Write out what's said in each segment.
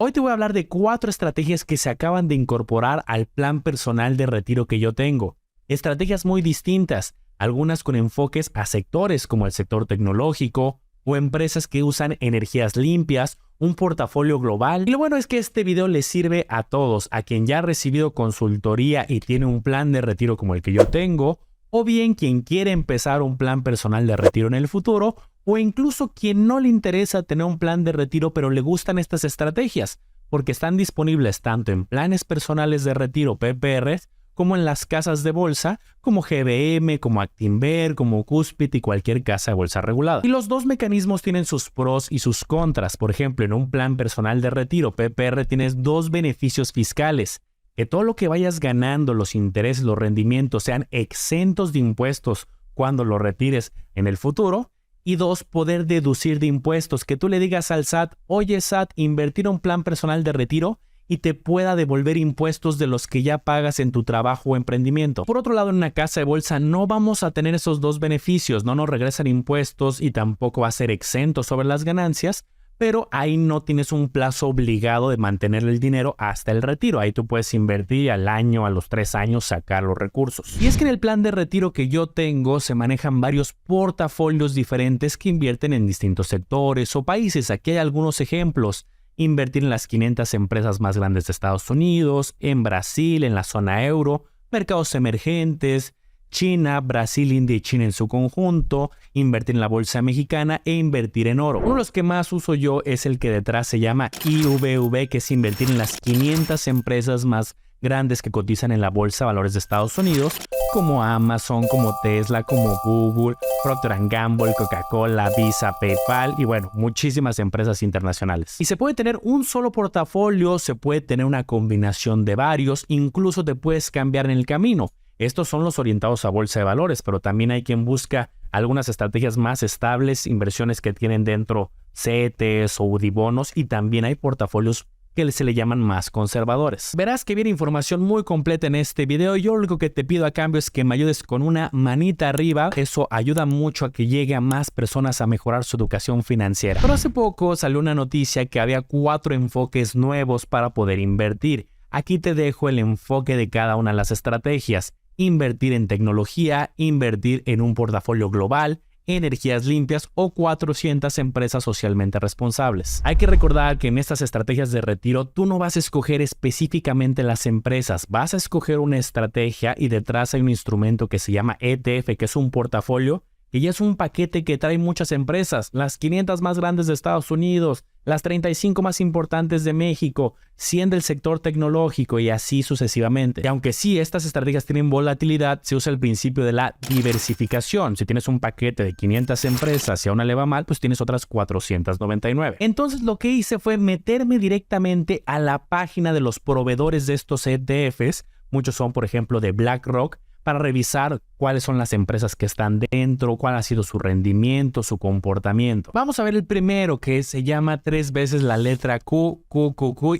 Hoy te voy a hablar de 4 estrategias que se acaban de incorporar al plan personal de retiro que yo tengo. Estrategias muy distintas, algunas con enfoques a sectores como el sector tecnológico o empresas que usan energías limpias, un portafolio global. Y lo bueno es que este video les sirve a todos, a quien ya ha recibido consultoría y tiene un plan de retiro como el que yo tengo, o bien quien quiere empezar un plan personal de retiro en el futuro, o incluso quien no le interesa tener un plan de retiro pero le gustan estas estrategias, porque están disponibles tanto en planes personales de retiro PPRs como en las casas de bolsa como GBM, como Actinver, como Cuspid y cualquier casa de bolsa regulada. Y los dos mecanismos tienen sus pros y sus contras. Por ejemplo, en un plan personal de retiro PPR tienes 2 beneficios fiscales: que todo lo que vayas ganando, los intereses, los rendimientos, sean exentos de impuestos cuando lo retires en el futuro. Y 2, poder deducir de impuestos, que tú le digas al SAT: oye SAT, invertir en un plan personal de retiro, y te pueda devolver impuestos de los que ya pagas en tu trabajo o emprendimiento. Por otro lado, en una casa de bolsa no vamos a tener esos 2 beneficios, no nos regresan impuestos y tampoco va a ser exento sobre las ganancias, pero ahí no tienes un plazo obligado de mantener el dinero hasta el retiro. Ahí tú puedes invertir al año, a los 3 años, sacar los recursos. Y es que en el plan de retiro que yo tengo se manejan varios portafolios diferentes que invierten en distintos sectores o países. Aquí hay algunos ejemplos: invertir en las 500 empresas más grandes de Estados Unidos, en Brasil, en la zona euro, mercados emergentes, China, Brasil, India y China en su conjunto, invertir en la bolsa mexicana e invertir en oro. Uno de los que más uso yo es el que detrás se llama IVV, que es invertir en las 500 empresas más grandes que cotizan en la bolsa de valores de Estados Unidos, como Amazon, como Tesla, como Google, Procter & Gamble, Coca-Cola, Visa, PayPal y bueno, muchísimas empresas internacionales. Y se puede tener un solo portafolio, se puede tener una combinación de varios, incluso te puedes cambiar en el camino. Estos son los orientados a bolsa de valores, pero también hay quien busca algunas estrategias más estables, inversiones que tienen dentro CETES o UDIbonos, y también hay portafolios que se le llaman más conservadores. Verás que viene información muy completa en este video. Yo lo único que te pido a cambio es que me ayudes con una manita arriba. Eso ayuda mucho a que llegue a más personas a mejorar su educación financiera. Pero hace poco salió una noticia que había 4 enfoques nuevos para poder invertir. Aquí te dejo el enfoque de cada una de las estrategias: invertir en tecnología, invertir en un portafolio global, energías limpias o 400 empresas socialmente responsables. Hay que recordar que en estas estrategias de retiro tú no vas a escoger específicamente las empresas, vas a escoger una estrategia y detrás hay un instrumento que se llama ETF, que es un portafolio que ya es un paquete que trae muchas empresas, las 500 más grandes de Estados Unidos, las 35 más importantes de México, 100 del sector tecnológico y así sucesivamente. Y aunque sí, estas estrategias tienen volatilidad, se usa el principio de la diversificación. Si tienes un paquete de 500 empresas y a una le va mal, pues tienes otras 499. Entonces lo que hice fue meterme directamente a la página de los proveedores de estos ETFs. Muchos son, por ejemplo, de BlackRock, para revisar cuáles son las empresas que están dentro, cuál ha sido su rendimiento, su comportamiento. Vamos a ver el primero, que se llama 3 veces la letra Q,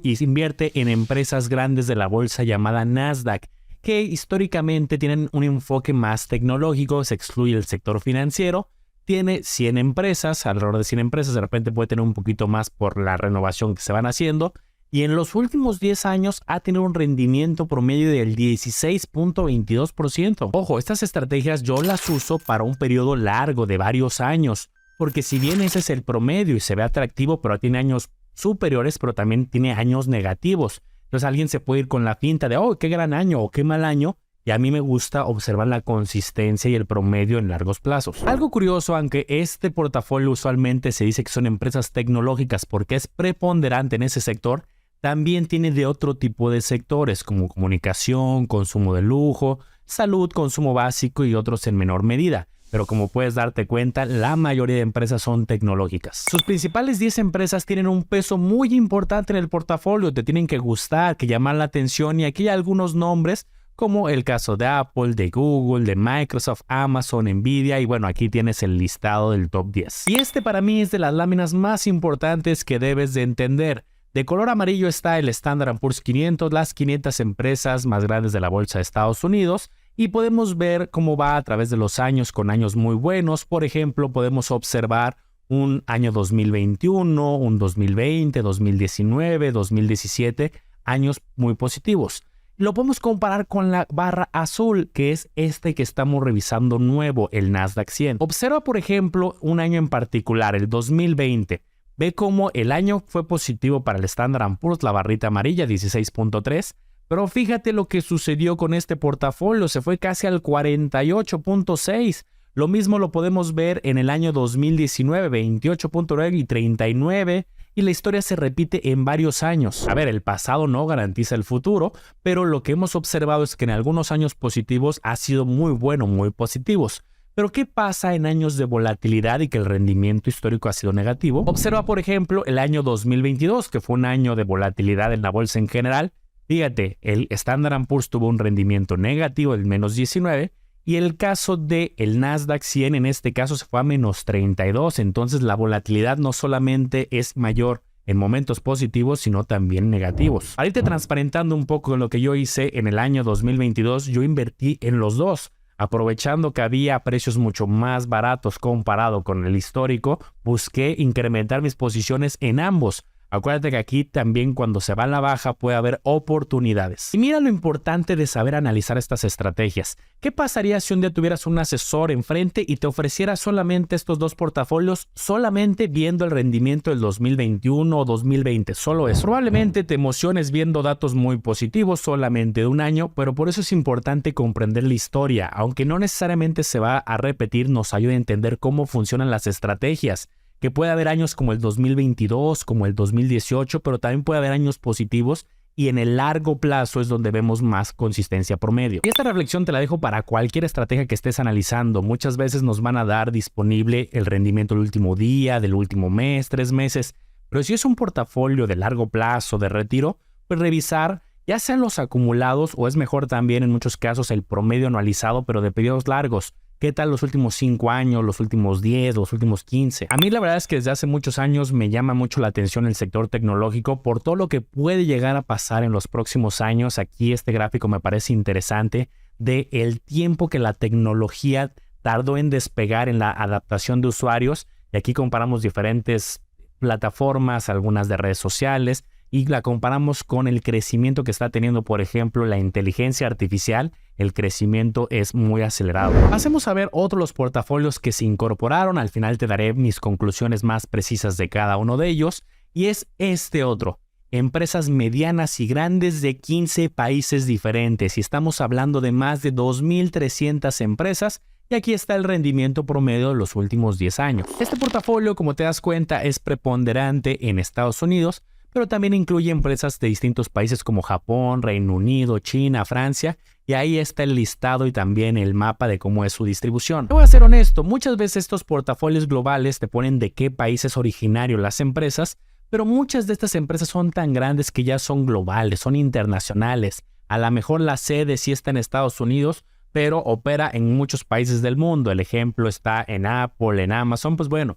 y se invierte en empresas grandes de la bolsa llamada Nasdaq, que históricamente tienen un enfoque más tecnológico, se excluye el sector financiero. Tiene 100 empresas, alrededor de 100 empresas, de repente puede tener un poquito más por la renovación que se van haciendo. Y en los últimos 10 años ha tenido un rendimiento promedio del 16.22%. Ojo, estas estrategias yo las uso para un periodo largo de varios años, porque si bien ese es el promedio y se ve atractivo, pero tiene años superiores, pero también tiene años negativos. Entonces alguien se puede ir con la finta de, oh, qué gran año o qué mal año. Y a mí me gusta observar la consistencia y el promedio en largos plazos. Algo curioso, aunque este portafolio usualmente se dice que son empresas tecnológicas porque es preponderante en ese sector, también tiene de otro tipo de sectores como comunicación, consumo de lujo, salud, consumo básico y otros en menor medida. Pero como puedes darte cuenta, la mayoría de empresas son tecnológicas. Sus principales 10 empresas tienen un peso muy importante en el portafolio, te tienen que gustar, que llamar la atención, y aquí hay algunos nombres como el caso de Apple, de Google, de Microsoft, Amazon, Nvidia, y bueno, aquí tienes el listado del top 10. Y este para mí es de las láminas más importantes que debes de entender. De color amarillo está el Standard & Poor's 500, las 500 empresas más grandes de la bolsa de Estados Unidos, y podemos ver cómo va a través de los años con años muy buenos. Por ejemplo, podemos observar un año 2021, un 2020, 2019, 2017, años muy positivos. Lo podemos comparar con la barra azul, que es este que estamos revisando nuevo, el Nasdaq 100. Observa, por ejemplo, un año en particular, el 2020. Ve cómo el año fue positivo para el Standard & Poor's, la barrita amarilla, 16.3. Pero fíjate lo que sucedió con este portafolio, se fue casi al 48.6. Lo mismo lo podemos ver en el año 2019, 28.9 y 39. Y la historia se repite en varios años. A ver, el pasado no garantiza el futuro, pero lo que hemos observado es que en algunos años positivos ha sido muy bueno, muy positivos. Pero ¿qué pasa en años de volatilidad y que el rendimiento histórico ha sido negativo? Observa, por ejemplo, el año 2022, que fue un año de volatilidad en la bolsa en general. Fíjate, el Standard & Poor's tuvo un rendimiento negativo del menos 19 y el caso del Nasdaq 100 en este caso se fue a menos 32. Entonces la volatilidad no solamente es mayor en momentos positivos, sino también negativos. Para irte transparentando un poco lo que yo hice en el año 2022, yo invertí en los dos. Aprovechando que había precios mucho más baratos comparado con el histórico, busqué incrementar mis posiciones en ambos. Acuérdate que aquí también cuando se va a la baja puede haber oportunidades. Y mira lo importante de saber analizar estas estrategias. ¿Qué pasaría si un día tuvieras un asesor enfrente y te ofreciera solamente estos dos portafolios, solamente viendo el rendimiento del 2021 o 2020? Solo eso. Probablemente te emociones viendo datos muy positivos solamente de un año, pero por eso es importante comprender la historia. Aunque no necesariamente se va a repetir, nos ayuda a entender cómo funcionan las estrategias. Que puede haber años como el 2022, como el 2018, pero también puede haber años positivos y en el largo plazo es donde vemos más consistencia promedio. Y esta reflexión te la dejo para cualquier estrategia que estés analizando. Muchas veces nos van a dar disponible el rendimiento del último día, del último mes, 3 meses, pero si es un portafolio de largo plazo, de retiro, pues revisar ya sean los acumulados o es mejor también en muchos casos el promedio anualizado, pero de periodos largos. ¿Qué tal los últimos 5 años, los últimos 10, los últimos 15? A mí la verdad es que desde hace muchos años me llama mucho la atención el sector tecnológico por todo lo que puede llegar a pasar en los próximos años. Aquí este gráfico me parece interesante de el tiempo que la tecnología tardó en despegar en la adaptación de usuarios. Y aquí comparamos diferentes plataformas, algunas de redes sociales, y la comparamos con el crecimiento que está teniendo, por ejemplo, la inteligencia artificial. El crecimiento es muy acelerado. Pasemos a ver otros los portafolios que se incorporaron. Al final te daré mis conclusiones más precisas de cada uno de ellos. Y es este otro. Empresas medianas y grandes de 15 países diferentes. Y estamos hablando de más de 2.300 empresas. Y aquí está el rendimiento promedio de los últimos 10 años. Este portafolio, como te das cuenta, es preponderante en Estados Unidos, pero también incluye empresas de distintos países como Japón, Reino Unido, China, Francia, y ahí está el listado y también el mapa de cómo es su distribución. Te voy a ser honesto, muchas veces estos portafolios globales te ponen de qué país es originario las empresas, pero muchas de estas empresas son tan grandes que ya son globales, son internacionales. A lo mejor la sede sí está en Estados Unidos, pero opera en muchos países del mundo. El ejemplo está en Apple, en Amazon, pues bueno,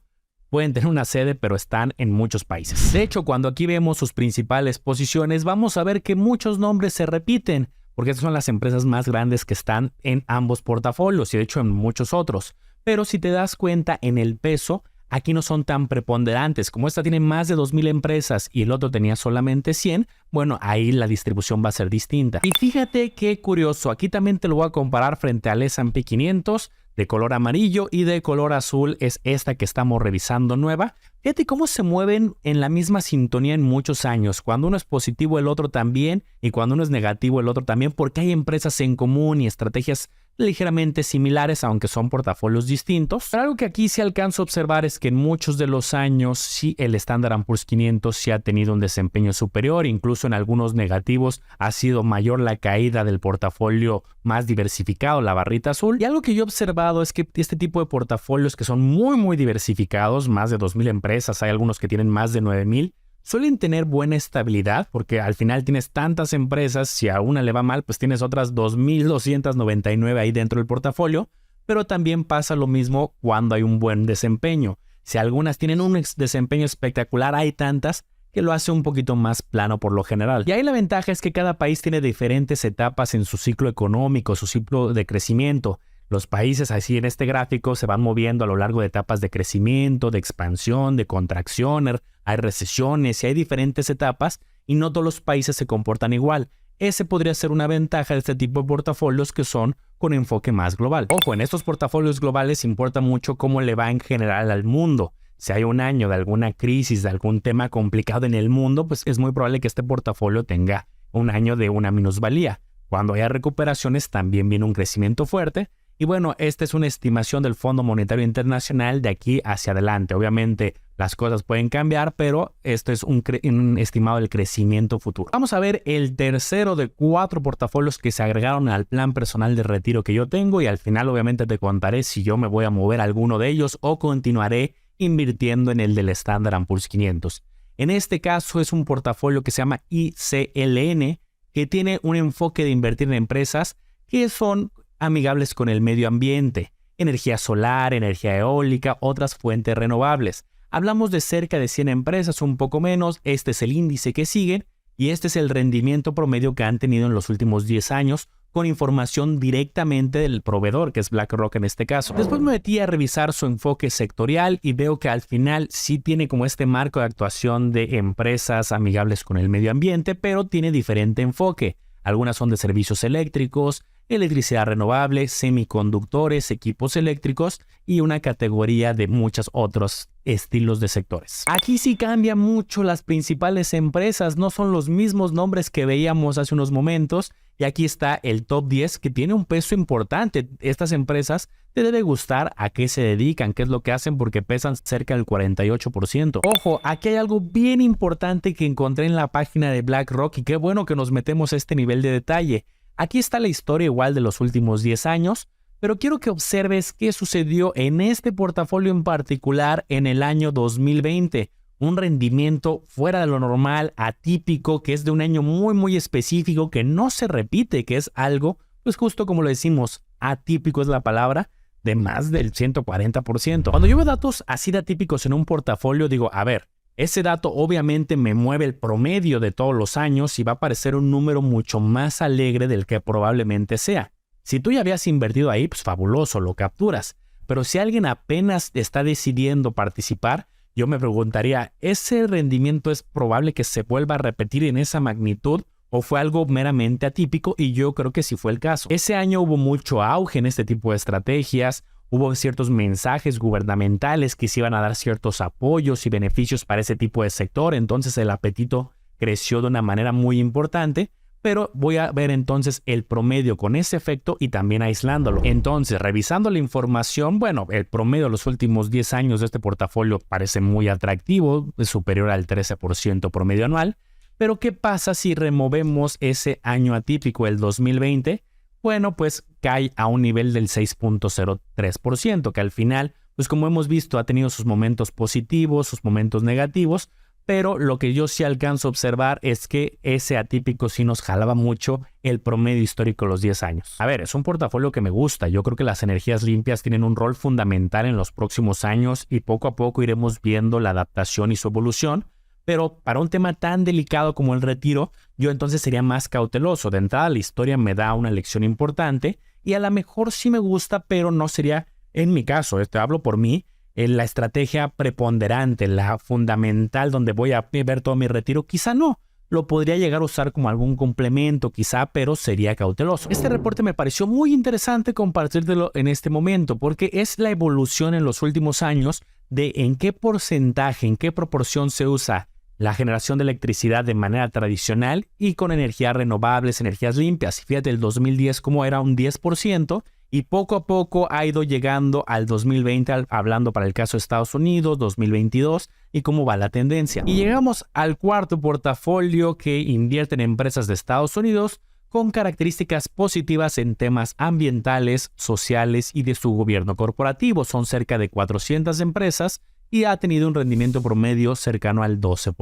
pueden tener una sede, pero están en muchos países. De hecho, cuando aquí vemos sus principales posiciones, vamos a ver que muchos nombres se repiten, porque estas son las empresas más grandes que están en ambos portafolios y de hecho en muchos otros. Pero si te das cuenta en el peso, aquí no son tan preponderantes. Como esta tiene más de 2.000 empresas y el otro tenía solamente 100, bueno, ahí la distribución va a ser distinta. Y fíjate qué curioso, aquí también te lo voy a comparar frente al S&P 500, de color amarillo y de color azul es esta que estamos revisando nueva. Fíjate cómo se mueven en la misma sintonía en muchos años. Cuando uno es positivo, el otro también, y cuando uno es negativo, el otro también, porque hay empresas en común y estrategias ligeramente similares, aunque son portafolios distintos. Pero algo que aquí sí alcanzo a observar es que en muchos de los años sí el Standard & Poor's 500 sí ha tenido un desempeño superior, incluso en algunos negativos ha sido mayor la caída del portafolio más diversificado, la barrita azul. Y algo que yo he observado es que este tipo de portafolios que son muy diversificados, más de 2.000 empresas, hay algunos que tienen más de 9.000, suelen tener buena estabilidad porque al final tienes tantas empresas, si a una le va mal, pues tienes otras 2.299 ahí dentro del portafolio, pero también pasa lo mismo cuando hay un buen desempeño. Si algunas tienen un desempeño espectacular, hay tantas que lo hace un poquito más plano por lo general. Y ahí la ventaja es que cada país tiene diferentes etapas en su ciclo económico, su ciclo de crecimiento. Los países así en este gráfico se van moviendo a lo largo de etapas de crecimiento, de expansión, de contracción, hay recesiones y hay diferentes etapas y no todos los países se comportan igual. Ese podría ser una ventaja de este tipo de portafolios que son con enfoque más global. Ojo, en estos portafolios globales importa mucho cómo le va en general al mundo. Si hay un año de alguna crisis, de algún tema complicado en el mundo, pues es muy probable que este portafolio tenga un año de una minusvalía. Cuando haya recuperaciones también viene un crecimiento fuerte. Y bueno, esta es una estimación del Fondo Monetario Internacional de aquí hacia adelante. Obviamente las cosas pueden cambiar, pero esto es un estimado del crecimiento futuro. Vamos a ver el tercero de 4 portafolios que se agregaron al plan personal de retiro que yo tengo y al final obviamente te contaré si yo me voy a mover a alguno de ellos o continuaré invirtiendo en el del Standard & Poor's 500. En este caso es un portafolio que se llama ICLN, que tiene un enfoque de invertir en empresas que son amigables con el medio ambiente, energía solar, energía eólica, otras fuentes renovables. Hablamos de cerca de 100 empresas, un poco menos, este es el índice que sigue y este es el rendimiento promedio que han tenido en los últimos 10 años con información directamente del proveedor, que es BlackRock en este caso. Después me metí a revisar su enfoque sectorial y veo que al final sí tiene como este marco de actuación de empresas amigables con el medio ambiente, pero tiene diferente enfoque. Algunas son de servicios eléctricos, electricidad renovable, semiconductores, equipos eléctricos y una categoría de muchos otros estilos de sectores. Aquí sí cambia mucho las principales empresas, no son los mismos nombres que veíamos hace unos momentos y aquí está el top 10 que tiene un peso importante. Estas empresas te debe gustar a qué se dedican, qué es lo que hacen porque pesan cerca del 48%. Ojo, aquí hay algo bien importante que encontré en la página de BlackRock y qué bueno que nos metemos a este nivel de detalle. Aquí está la historia igual de los últimos 10 años, pero quiero que observes qué sucedió en este portafolio en particular en el año 2020. Un rendimiento fuera de lo normal, atípico, que es de un año muy específico, que no se repite, que es algo, pues justo como lo decimos, atípico es la palabra, de más del 140%. Cuando yo veo datos así de atípicos en un portafolio, digo, a ver, ese dato obviamente me mueve el promedio de todos los años y va a parecer un número mucho más alegre del que probablemente sea. Si tú ya habías invertido ahí, pues fabuloso, lo capturas. Pero si alguien apenas está decidiendo participar, yo me preguntaría, ¿ese rendimiento es probable que se vuelva a repetir en esa magnitud o fue algo meramente atípico? Y yo creo que sí fue el caso. Ese año hubo mucho auge en este tipo de estrategias. Hubo ciertos mensajes gubernamentales que se iban a dar ciertos apoyos y beneficios para ese tipo de sector, entonces el apetito creció de una manera muy importante, pero voy a ver entonces el promedio con ese efecto y también aislándolo. Entonces, revisando la información, bueno, el promedio de los últimos 10 años de este portafolio parece muy atractivo, es superior al 13% promedio anual, pero ¿qué pasa si removemos ese año atípico, el 2020? Bueno, pues cae a un nivel del 6.03%, que al final, pues como hemos visto, ha tenido sus momentos positivos, sus momentos negativos, pero lo que yo sí alcanzo a observar es que ese atípico sí nos jalaba mucho el promedio histórico de los 10 años. A ver, es un portafolio que me gusta, yo creo que las energías limpias tienen un rol fundamental en los próximos años y poco a poco iremos viendo la adaptación y su evolución. Pero para un tema tan delicado como el retiro, yo entonces sería más cauteloso. De entrada, la historia me da una lección importante y a lo mejor sí me gusta, pero no sería, en mi caso, hablo por mí, la estrategia preponderante, la fundamental donde voy a ver todo mi retiro. Quizá no, lo podría llegar a usar como algún complemento, quizá, pero sería cauteloso. Este reporte me pareció muy interesante compartírtelo en este momento porque es la evolución en los últimos años de en qué porcentaje, en qué proporción se usa la generación de electricidad de manera tradicional y con energías renovables, energías limpias. Fíjate, el 2010 como era un 10% y poco a poco ha ido llegando al 2020, hablando para el caso de Estados Unidos, 2022 y cómo va la tendencia. Y llegamos al cuarto portafolio que invierte en empresas de Estados Unidos con características positivas en temas ambientales, sociales y de su gobierno corporativo. Son cerca de 400 empresas y ha tenido un rendimiento promedio cercano al 12%,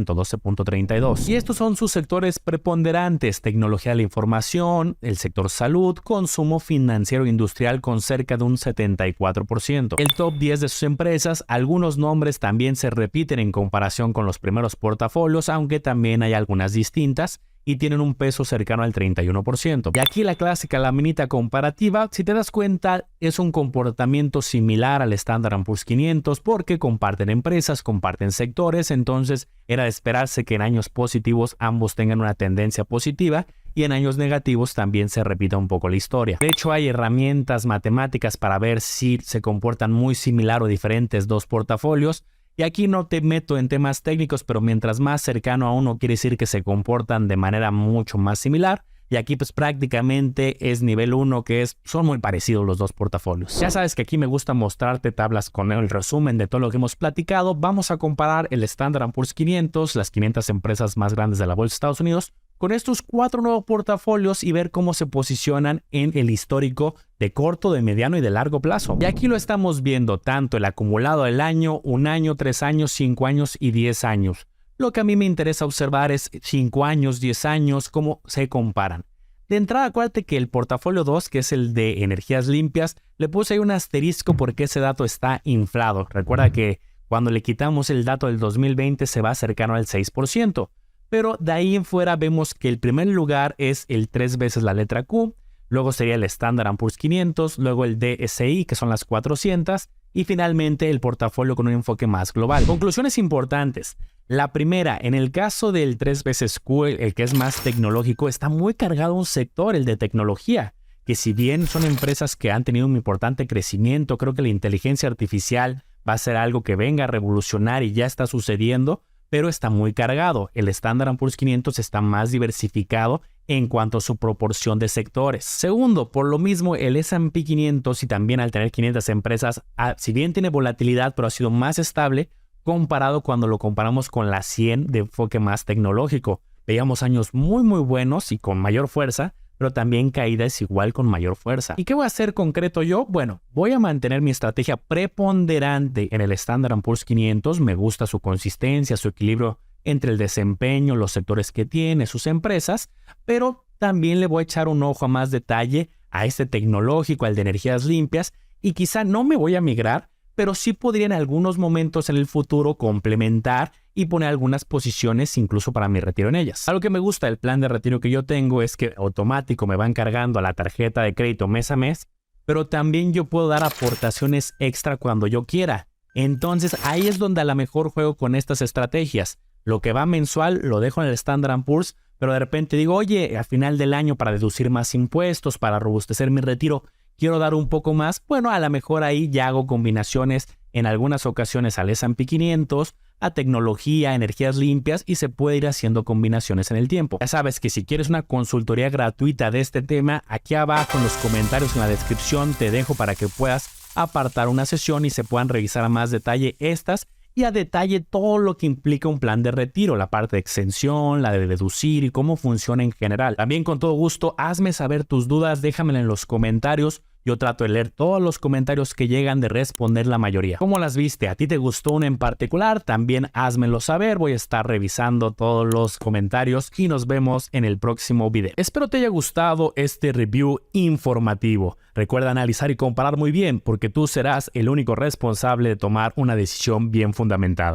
12.32%. Y estos son sus sectores preponderantes: tecnología de la información, el sector salud, consumo financiero e industrial con cerca de un 74%. El top 10 de sus empresas, algunos nombres también se repiten en comparación con los primeros portafolios, aunque también hay algunas distintas. y tienen un peso cercano al 31%. Y aquí la clásica laminita comparativa, si te das cuenta, es un comportamiento similar al Standard & Poor's 500 porque comparten empresas, comparten sectores, entonces era de esperarse que en años positivos ambos tengan una tendencia positiva y en años negativos también se repita un poco la historia. De hecho, hay herramientas matemáticas para ver si se comportan muy similar o diferentes dos portafolios. Y aquí no te meto en temas técnicos, pero mientras más cercano a uno quiere decir que se comportan de manera mucho más similar. Y aquí pues prácticamente es nivel 1, que son muy parecidos los dos portafolios. Ya sabes que aquí me gusta mostrarte tablas con el resumen de todo lo que hemos platicado. Vamos a comparar el Standard & Poor's 500, las 500 empresas más grandes de la bolsa de Estados Unidos, con estos 4 nuevos portafolios y ver cómo se posicionan en el histórico de corto, de mediano y de largo plazo. Y aquí lo estamos viendo tanto el acumulado del año, 1 año, 3 años, 5 años y 10 años. Lo que a mí me interesa observar es 5 años, 10 años, cómo se comparan. De entrada, acuérdate que el portafolio 2, que es el de energías limpias, le puse ahí un asterisco porque ese dato está inflado. Recuerda que cuando le quitamos el dato del 2020 se va cercano al 6%. Pero de ahí en fuera vemos que el primer lugar es el 3 veces la letra Q, luego sería el Standard & Poor's 500, luego el DSI, que son las 400, y finalmente el portafolio con un enfoque más global. Conclusiones importantes. La primera, en el caso del 3 veces Q, el que es más tecnológico, está muy cargado un sector, el de tecnología, que si bien son empresas que han tenido un importante crecimiento, creo que la inteligencia artificial va a ser algo que venga a revolucionar y ya está sucediendo, pero está muy cargado. El Standard & Poor's 500 está más diversificado en cuanto a su proporción de sectores. Segundo, por lo mismo, el S&P 500 y también al tener 500 empresas, si bien tiene volatilidad, pero ha sido más estable comparado cuando lo comparamos con la 100 de enfoque más tecnológico. Veíamos años muy buenos y con mayor fuerza, pero también caídas igual con mayor fuerza. ¿Y qué voy a hacer concreto yo? Bueno, voy a mantener mi estrategia preponderante en el Standard & Poor's 500. Me gusta su consistencia, su equilibrio entre el desempeño, los sectores que tiene, sus empresas, pero también le voy a echar un ojo a más detalle a este tecnológico, al de energías limpias, y quizá no me voy a migrar, pero sí podría en algunos momentos en el futuro complementar y poner algunas posiciones incluso para mi retiro en ellas. Algo que me gusta del plan de retiro que yo tengo es que automático me van cargando a la tarjeta de crédito mes a mes, pero también yo puedo dar aportaciones extra cuando yo quiera. Entonces ahí es donde a lo mejor juego con estas estrategias. Lo que va mensual lo dejo en el Standard & Poor's, pero de repente digo, oye, al final del año para deducir más impuestos, para robustecer mi retiro, quiero dar un poco más. Bueno, a lo mejor ahí ya hago combinaciones en algunas ocasiones al S&P 500, a tecnología, energías limpias, y se puede ir haciendo combinaciones en el tiempo. Ya sabes que si quieres una consultoría gratuita de este tema, aquí abajo en los comentarios, en la descripción, te dejo para que puedas apartar una sesión y se puedan revisar a más detalle estas y a detalle todo lo que implica un plan de retiro, la parte de exención, la de deducir y cómo funciona en general. También con todo gusto, hazme saber tus dudas, déjamela en los comentarios. Yo trato de leer todos los comentarios que llegan, de responder la mayoría. ¿Cómo las viste? ¿A ti te gustó una en particular? También házmelo saber. Voy a estar revisando todos los comentarios y nos vemos en el próximo video. Espero te haya gustado este review informativo. Recuerda analizar y comparar muy bien, porque tú serás el único responsable de tomar una decisión bien fundamentada.